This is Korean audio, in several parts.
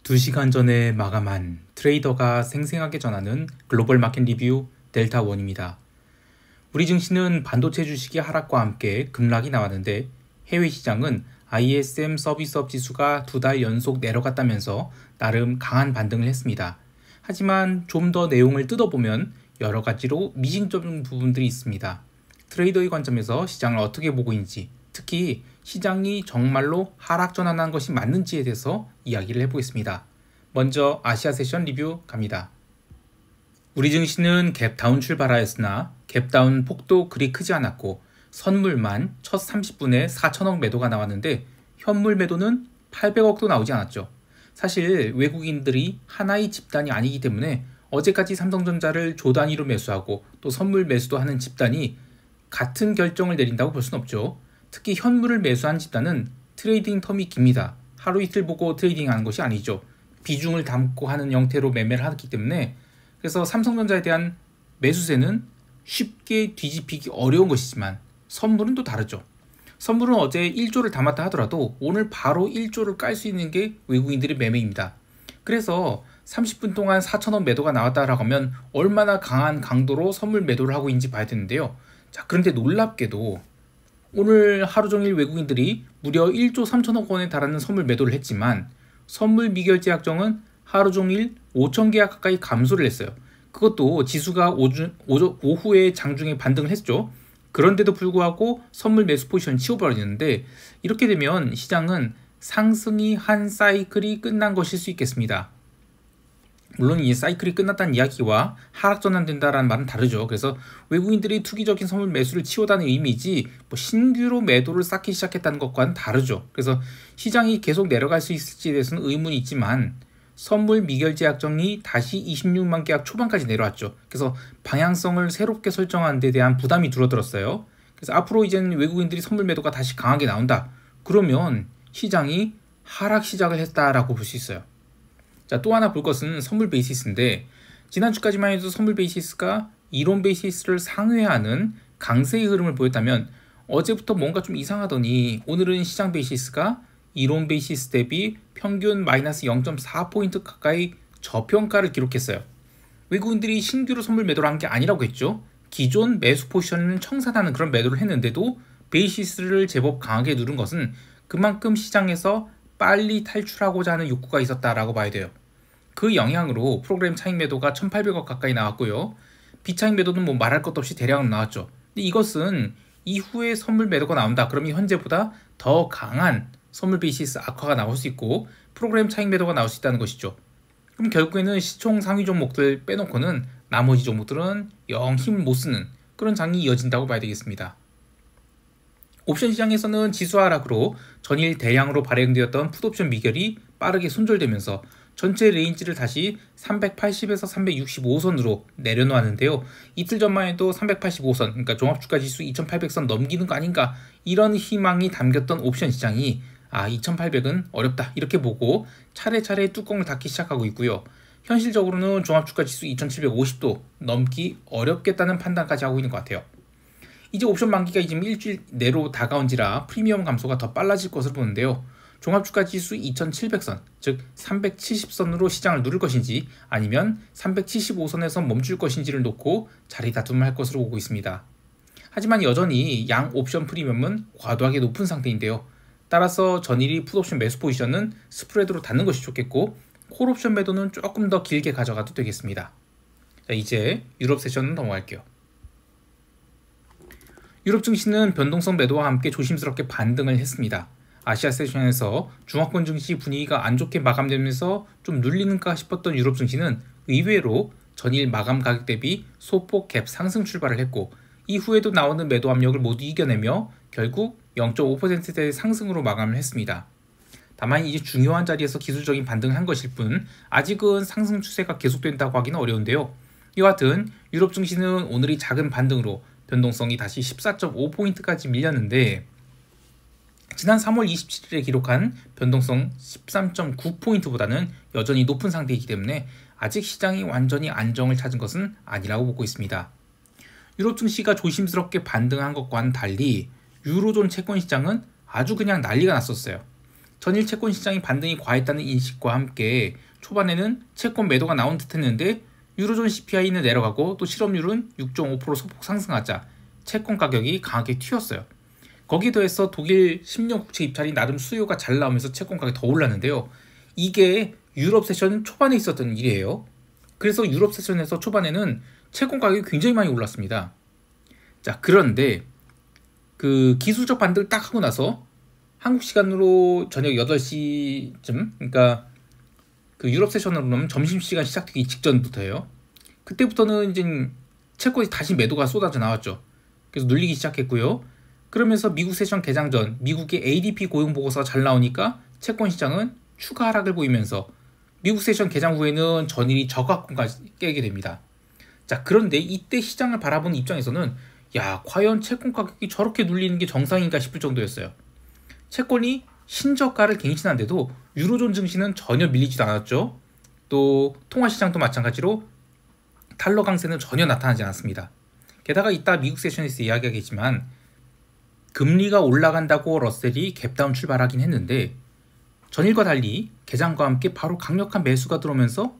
2시간 전에 마감한 트레이더가 생생하게 전하는 글로벌 마켓 리뷰 델타원입니다. 우리 증시는 반도체 주식의 하락과 함께 급락이 나왔는데 해외 시장은 ISM 서비스업 지수가 2달 연속 내려갔다면서 나름 강한 반등을 했습니다. 하지만 좀 더 내용을 뜯어보면 여러 가지로 미심쩍은 부분들이 있습니다. 트레이더의 관점에서 시장을 어떻게 보고 있는지, 특히 시장이 정말로 하락 전환한 것이 맞는지에 대해서 이야기를 해보겠습니다. 먼저 아시아 세션 리뷰 갑니다. 우리 증시는 갭다운 출발하였으나 갭다운 폭도 그리 크지 않았고 선물만 첫 30분에 4천억 매도가 나왔는데 현물 매도는 800억도 나오지 않았죠. 사실 외국인들이 하나의 집단이 아니기 때문에 어제까지 삼성전자를 조 단위로 매수하고 또 선물 매수도 하는 집단이 같은 결정을 내린다고 볼 수는 없죠. 특히 현물을 매수한 집단은 트레이딩 텀이 깁니다. 하루 이틀 보고 트레이딩하는 것이 아니죠. 비중을 담고 하는 형태로 매매를 하기 때문에 그래서 삼성전자에 대한 매수세는 쉽게 뒤집히기 어려운 것이지만 선물은 또 다르죠. 선물은 어제 1조를 담았다 하더라도 오늘 바로 1조를 깔 수 있는 게 외국인들의 매매입니다. 그래서 30분 동안 4천원 매도가 나왔다라고 하면 얼마나 강한 강도로 선물 매도를 하고 있는지 봐야 되는데요. 자, 그런데 놀랍게도 오늘 하루 종일 외국인들이 무려 1조 3천억 원에 달하는 선물 매도를 했지만 선물 미결제 약정은 하루 종일 5천 계약 가까이 감소를 했어요. 그것도 지수가 오후에 장중에 반등을 했죠. 그런데도 불구하고 선물 매수 포지션 치워버리는데 이렇게 되면 시장은 상승이 한 사이클이 끝난 것일 수 있겠습니다. 물론 이 사이클이 끝났다는 이야기와 하락 전환된다라는 말은 다르죠. 그래서 외국인들이 투기적인 선물 매수를 치워다는 의미지 신규로 매도를 쌓기 시작했다는 것과는 다르죠. 그래서 시장이 계속 내려갈 수 있을지에 대해서는 의문이 있지만 선물 미결제 약정이 다시 26만 계약 초반까지 내려왔죠. 그래서 방향성을 새롭게 설정하는 데 대한 부담이 줄어들었어요. 그래서 앞으로 이제는 외국인들이 선물 매도가 다시 강하게 나온다. 그러면 시장이 하락 시작을 했다라고 볼 수 있어요. 자, 또 하나 볼 것은 선물 베이시스인데 지난주까지만 해도 선물 베이시스가 이론 베이시스를 상회하는 강세의 흐름을 보였다면 어제부터 뭔가 좀 이상하더니 오늘은 시장 베이시스가 이론 베이시스 대비 평균 마이너스 0.4포인트 가까이 저평가를 기록했어요. 외국인들이 신규로 선물 매도를 한 게 아니라고 했죠. 기존 매수 포지션을 청산하는 그런 매도를 했는데도 베이시스를 제법 강하게 누른 것은 그만큼 시장에서 빨리 탈출하고자 하는 욕구가 있었다라고 봐야 돼요. 그 영향으로 프로그램 차익 매도가 1,800억 가까이 나왔고요. 비차익 매도는 뭐 말할 것도 없이 대량으로 나왔죠. 근데 이것은 이후에 선물 매도가 나온다. 그러면 현재보다 더 강한 선물 베이시스 악화가 나올 수 있고 프로그램 차익 매도가 나올 수 있다는 것이죠. 그럼 결국에는 시총 상위 종목들 빼놓고는 나머지 종목들은 영 힘을 못 쓰는 그런 장이 이어진다고 봐야 되겠습니다. 옵션 시장에서는 지수 하락으로 전일 대량으로 발행되었던 풋옵션 미결이 빠르게 손절되면서 전체 레인지를 다시 380에서 365선으로 내려놓았는데요. 이틀 전만 해도 385선, 그러니까 종합주가지수 2800선 넘기는 거 아닌가 이런 희망이 담겼던 옵션 시장이 2800은 어렵다 이렇게 보고 차례차례 뚜껑을 닫기 시작하고 있고요. 현실적으로는 종합주가지수 2750도 넘기 어렵겠다는 판단까지 하고 있는 것 같아요. 이제 옵션 만기가 지금 일주일 내로 다가온지라 프리미엄 감소가 더 빨라질 것으로 보는데요. 종합주가지수 2700선, 즉 370선으로 시장을 누를 것인지 아니면 375선에서 멈출 것인지를 놓고 자리 다툼을 할 것으로 보고 있습니다. 하지만 여전히 양 옵션 프리미엄은 과도하게 높은 상태인데요. 따라서 전일이 풋옵션 매수 포지션은 스프레드로 닫는 것이 좋겠고 콜옵션 매도는 조금 더 길게 가져가도 되겠습니다. 자, 이제 유럽 세션은 넘어갈게요. 유럽 증시는 변동성 매도와 함께 조심스럽게 반등을 했습니다. 아시아 세션에서 중화권 증시 분위기가 안 좋게 마감되면서 좀 눌리는가 싶었던 유럽 증시는 의외로 전일 마감 가격 대비 소폭 갭 상승 출발을 했고 이후에도 나오는 매도 압력을 모두 이겨내며 결국 0.5%대 상승으로 마감을 했습니다. 다만 이제 중요한 자리에서 기술적인 반등을 한 것일 뿐 아직은 상승 추세가 계속된다고 하기는 어려운데요. 이와 같은 유럽 증시는 오늘이 작은 반등으로 변동성이 다시 14.5포인트까지 밀렸는데 지난 3월 27일에 기록한 변동성 13.9포인트보다는 여전히 높은 상태이기 때문에 아직 시장이 완전히 안정을 찾은 것은 아니라고 보고 있습니다. 유럽 증시가 조심스럽게 반등한 것과는 달리 유로존 채권 시장은 아주 그냥 난리가 났었어요. 전일 채권 시장이 반등이 과했다는 인식과 함께 초반에는 채권 매도가 나온 듯 했는데 유로존 CPI는 내려가고 또 실업률은 6.5% 소폭 상승하자 채권 가격이 강하게 튀었어요. 거기에 더해서 독일 10년 국채 입찰이 나름 수요가 잘 나오면서 채권 가격이 더 올랐는데요. 이게 유럽 세션 초반에 있었던 일이에요. 그래서 유럽 세션에서 초반에는 채권 가격이 굉장히 많이 올랐습니다. 자, 그런데 그 기술적 반등을 딱 하고 나서 한국 시간으로 저녁 8시쯤, 그러니까 그 유럽 세션으로 보면 점심시간 시작되기 직전부터예요. 그때부터는 이제 채권이 다시 매도가 쏟아져 나왔죠. 그래서 눌리기 시작했고요. 그러면서 미국 세션 개장 전 미국의 ADP 고용 보고서가 잘 나오니까 채권 시장은 추가 하락을 보이면서 미국 세션 개장 후에는 전일이 저가권까지 깨게 됩니다. 자, 그런데 이때 시장을 바라보는 입장에서는 야, 과연 채권 가격이 저렇게 눌리는 게 정상인가 싶을 정도였어요. 채권이 신저가를 갱신한데도 유로존 증시는 전혀 밀리지도 않았죠. 또 통화시장도 마찬가지로 달러 강세는 전혀 나타나지 않았습니다. 게다가 이따 미국 세션에서 이야기하겠지만 금리가 올라간다고 러셀이 갭다운 출발하긴 했는데 전일과 달리 개장과 함께 바로 강력한 매수가 들어오면서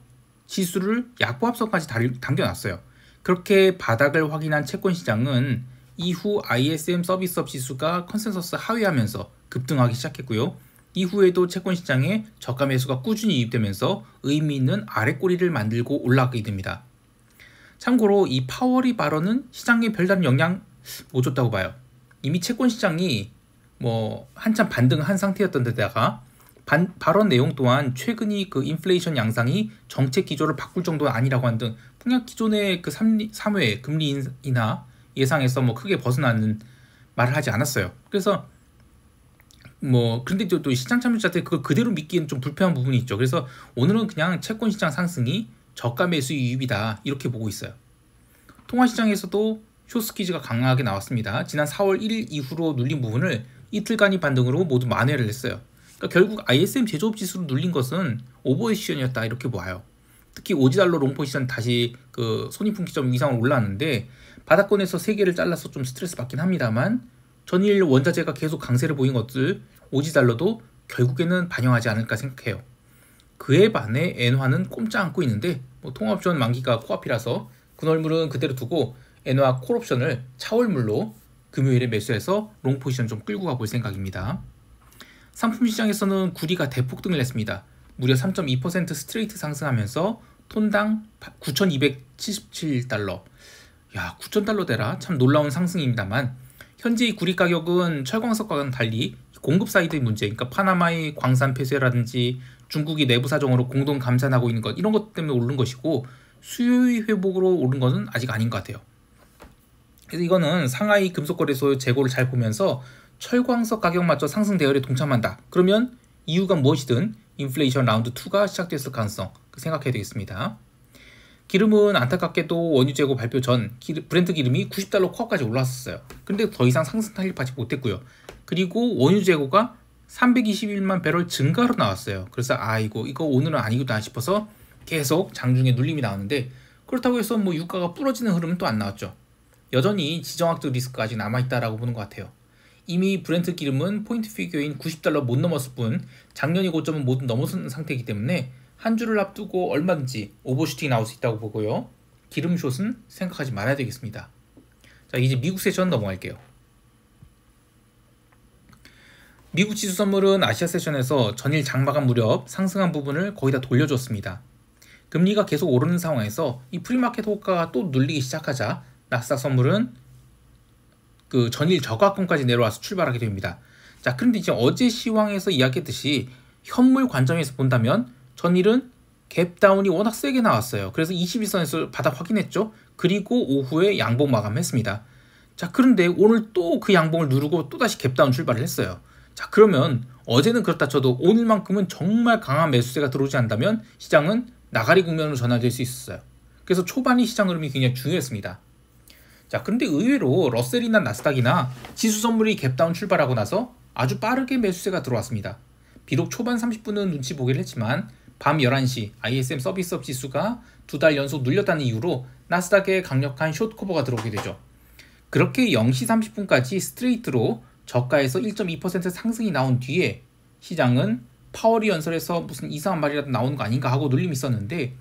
지수를 약보합선까지 당겨놨어요. 그렇게 바닥을 확인한 채권 시장은 이후 ISM 서비스업 지수가 컨센서스 하회하면서 급등하기 시작했고요. 이후에도 채권 시장에 저가 매수가 꾸준히 유입되면서 의미 있는 아랫꼬리를 만들고 올라가게 됩니다. 참고로 이 파월이 발언은 시장에 별다른 영향 못 줬다고 봐요. 이미 채권 시장이 한참 반등한 상태였던 데다가 발언 내용 또한 최근이 그 인플레이션 양상이 정책 기조를 바꿀 정도는 아니라고 한 등 그냥 기존의 그 3회 금리 인하 예상에서 크게 벗어나는 말을 하지 않았어요. 그래서 그런데 또 시장 참여자들 그걸 그대로 믿기에는 좀 불편한 부분이 있죠. 그래서 오늘은 그냥 채권 시장 상승이 저가 매수 유입이다 이렇게 보고 있어요. 통화 시장에서도 쇼스퀴즈가 강하게 나왔습니다. 지난 4월 1일 이후로 눌린 부분을 이틀간의 반등으로 모두 만회를 했어요. 그러니까 결국 ISM 제조업 지수로 눌린 것은 오버시션이었다 이렇게 봐요. 특히 오지달러 롱포지션 다시 그 손익분기점 이상으로 올라왔는데 바닥권에서 3개를 잘라서 좀 스트레스 받긴 합니다만 전일 원자재가 계속 강세를 보인 것들 오지달러도 결국에는 반영하지 않을까 생각해요. 그에 반해 엔화는 꼼짝 않고 있는데 통화옵션 만기가 코앞이라서 군월물은 그대로 두고 엔화 콜옵션을 차월물로 금요일에 매수해서 롱포지션 좀 끌고 가볼 생각입니다. 상품 시장에서는 구리가 대폭등을 했습니다. 무려 3.2% 스트레이트 상승하면서 톤당 9,277달러. 야, 9,000달러 대라 참 놀라운 상승입니다만 현재 이 구리 가격은 철광석과는 달리 공급 사이드의 문제, 그러니까 파나마의 광산 폐쇄라든지 중국이 내부 사정으로 공동 감산하고 있는 것 이런 것 때문에 오른 것이고 수요의 회복으로 오른 것은 아직 아닌 것 같아요. 그래서 이거는 상하이 금속거래소 재고를 잘 보면서 철광석 가격 맞춰 상승 대열에 동참한다. 그러면 이유가 무엇이든 인플레이션 라운드 2가 시작됐을 가능성 생각해야 되겠습니다. 기름은 안타깝게도 원유 재고 발표 전 브렌트 기름이 90달러 코앞까지 올랐었어요. 그런데 더 이상 상승 탄력하지 못했고요. 그리고 원유 재고가 321만 배럴 증가로 나왔어요. 그래서 이거 오늘은 아니구나 싶어서 계속 장중에 눌림이 나오는데 그렇다고 해서 유가가 부러지는 흐름은 또 안 나왔죠. 여전히 지정학적 리스크가 아직 남아있다라고 보는 것 같아요. 이미 브렌트 기름은 포인트 피규어인 90달러 못 넘었을 뿐 작년의 고점은 모두 넘어선 상태이기 때문에 한 주를 앞두고 얼마든지 오버슈팅이 나올 수 있다고 보고요. 기름 숏은 생각하지 말아야 되겠습니다. 자, 이제 미국 세션 넘어갈게요. 미국 지수 선물은 아시아 세션에서 전일 장마감 무렵 상승한 부분을 거의 다 돌려줬습니다. 금리가 계속 오르는 상황에서 이 프리마켓 호가가 또 눌리기 시작하자 나스닥 선물은 그 전일 저가권까지 내려와서 출발하게 됩니다. 자, 그런데 이제 어제 시황에서 이야기했듯이 현물 관점에서 본다면 전일은 갭다운이 워낙 세게 나왔어요. 그래서 21선에서 바닥 확인했죠. 그리고 오후에 양봉 마감했습니다. 자, 그런데 오늘 또 그 양봉을 누르고 또다시 갭다운 출발을 했어요. 자, 그러면 어제는 그렇다 쳐도 오늘만큼은 정말 강한 매수세가 들어오지 않다면 시장은 나가리 국면으로 전환될 수 있었어요. 그래서 초반이 시장 흐름이 굉장히 중요했습니다. 자, 그런데 의외로 러셀이나 나스닥이나 지수 선물이 갭다운 출발하고 나서 아주 빠르게 매수세가 들어왔습니다. 비록 초반 30분은 눈치 보기를 했지만 밤 11시 ISM 서비스업 지수가 2달 연속 눌렸다는 이유로 나스닥에 강력한 숏 커버가 들어오게 되죠. 그렇게 0시 30분까지 스트레이트로 저가에서 1.2% 상승이 나온 뒤에 시장은 파월이 연설에서 무슨 이상한 말이라도 나오는 거 아닌가 하고 눌림이 있었는데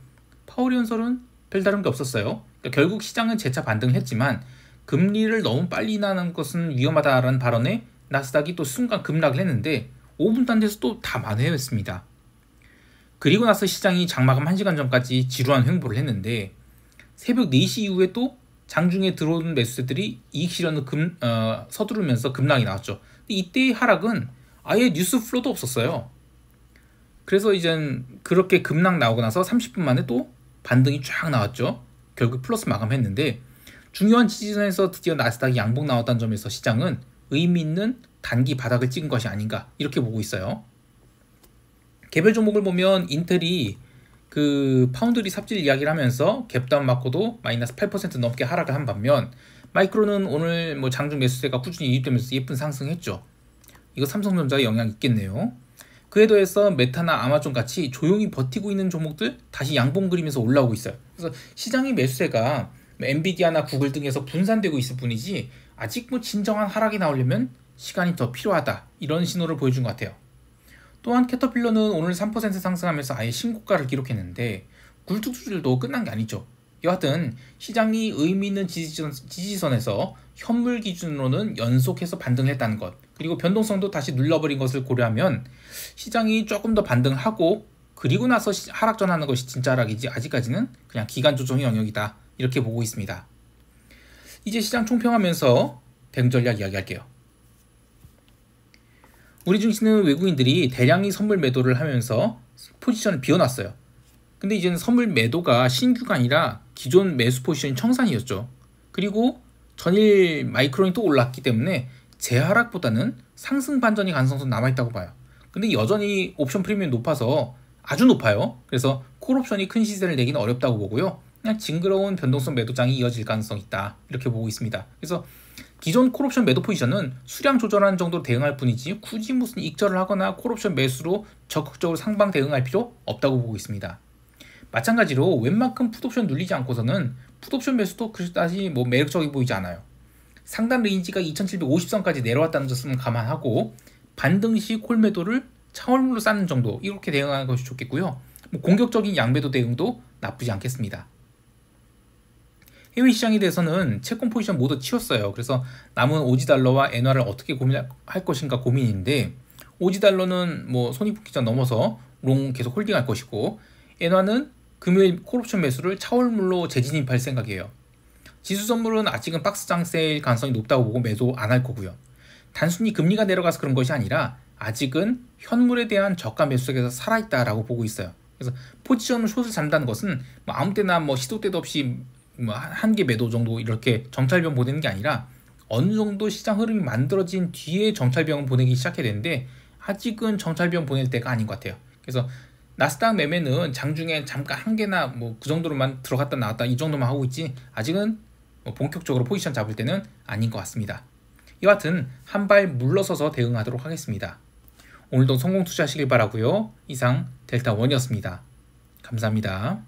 파월이 연설은 별다른 게 없었어요. 그러니까 결국 시장은 재차 반등을 했지만 금리를 너무 빨리 인하하는 것은 위험하다라는 발언에 나스닥이 또 순간 급락을 했는데 5분도 안 돼서 또 다 만회했습니다. 그리고 나서 시장이 장마감 1시간 전까지 지루한 횡보를 했는데 새벽 4시 이후에 또 장중에 들어온 매수세들이 이익 실현을 서두르면서 급락이 나왔죠. 이때의 하락은 아예 뉴스 플로도 없었어요. 그래서 이젠 그렇게 급락 나오고 나서 30분 만에 또 반등이 쫙 나왔죠. 결국 플러스 마감했는데 중요한 지지선에서 드디어 나스닥이 양봉 나왔다는 점에서 시장은 의미 있는 단기 바닥을 찍은 것이 아닌가 이렇게 보고 있어요. 개별 종목을 보면 인텔이 그 파운드리 삽질 이야기를 하면서 갭다운 맞고도 마이너스 8% 넘게 하락을 한 반면 마이크론은 오늘 뭐 장중 매수세가 꾸준히 유입되면서 예쁜 상승했죠. 이거 삼성전자에 영향이 있겠네요. 그에 더해서 메타나 아마존 같이 조용히 버티고 있는 종목들 다시 양봉 그리면서 올라오고 있어요. 그래서 시장의 매수세가 엔비디아나 구글 등에서 분산되고 있을 뿐이지 아직 뭐 진정한 하락이 나오려면 시간이 더 필요하다 이런 신호를 보여준 것 같아요. 또한 캐터필러는 오늘 3% 상승하면서 아예 신고가를 기록했는데 굴뚝주들도 끝난 게 아니죠. 여하튼 시장이 의미 있는 지지선에서 현물 기준으로는 연속해서 반등을 했다는 것 그리고 변동성도 다시 눌러버린 것을 고려하면 시장이 조금 더 반등하고 그리고 나서 하락 전하는 것이 진짜 하락이지 아직까지는 그냥 기간 조정의 영역이다 이렇게 보고 있습니다. 이제 시장 총평하면서 대응 전략 이야기할게요. 우리 증시는 외국인들이 대량의 선물 매도를 하면서 포지션을 비워놨어요. 근데 이제는 선물 매도가 신규가 아니라 기존 매수 포지션이 청산이었죠. 그리고 전일 마이크론이 또 올랐기 때문에 재하락보다는 상승 반전이 가능성도 남아있다고 봐요. 근데 여전히 옵션 프리미엄이 높아서 아주 높아요. 그래서 콜옵션이 큰 시세를 내기는 어렵다고 보고요. 그냥 징그러운 변동성 매도장이 이어질 가능성이 있다 이렇게 보고 있습니다. 그래서 기존 콜옵션 매도 포지션은 수량 조절하는 정도로 대응할 뿐이지 굳이 무슨 익절을 하거나 콜옵션 매수로 적극적으로 상방 대응할 필요 없다고 보고 있습니다. 마찬가지로 웬만큼 풋옵션 눌리지 않고서는 풋옵션 매수도 그다지 뭐 매력적이 보이지 않아요. 상단 레인지가 2750선까지 내려왔다는 점을 감안하고 반등 시 콜 매도를 차월물로 쌓는 정도 이렇게 대응하는 것이 좋겠고요. 뭐 공격적인 양매도 대응도 나쁘지 않겠습니다. 해외 시장에 대해서는 채권 포지션 모두 치웠어요. 그래서 남은 오지달러와 엔화를 어떻게 고민할 것인가 고민인데 오지달러는 뭐 손익분기 전 넘어서 롱 계속 홀딩할 것이고 엔화는 금요일 콜옵션 매수를 차월물로 재진입할 생각이에요. 지수 선물은 아직은 박스장 세일 가능성이 높다고 보고 매도 안 할 거고요. 단순히 금리가 내려가서 그런 것이 아니라 아직은 현물에 대한 저가 매수세에서 살아있다라고 보고 있어요. 그래서 포지션을 숏을 잡는다는 것은 뭐 아무 때나 뭐 시도 때도 없이 뭐 한 개 매도 정도 이렇게 정찰병 보내는 게 아니라 어느 정도 시장 흐름이 만들어진 뒤에 정찰병을 보내기 시작해야 되는데 아직은 정찰병 보낼 때가 아닌 것 같아요. 그래서 나스닥 매매는 장중에 잠깐 한 개나 뭐 그 정도로만 들어갔다 나왔다 이 정도만 하고 있지 아직은 뭐 본격적으로 포지션 잡을 때는 아닌 것 같습니다. 여하튼 한 발 물러서서 대응하도록 하겠습니다. 오늘도 성공 투자하시길 바라고요. 이상 델타원이었습니다. 감사합니다.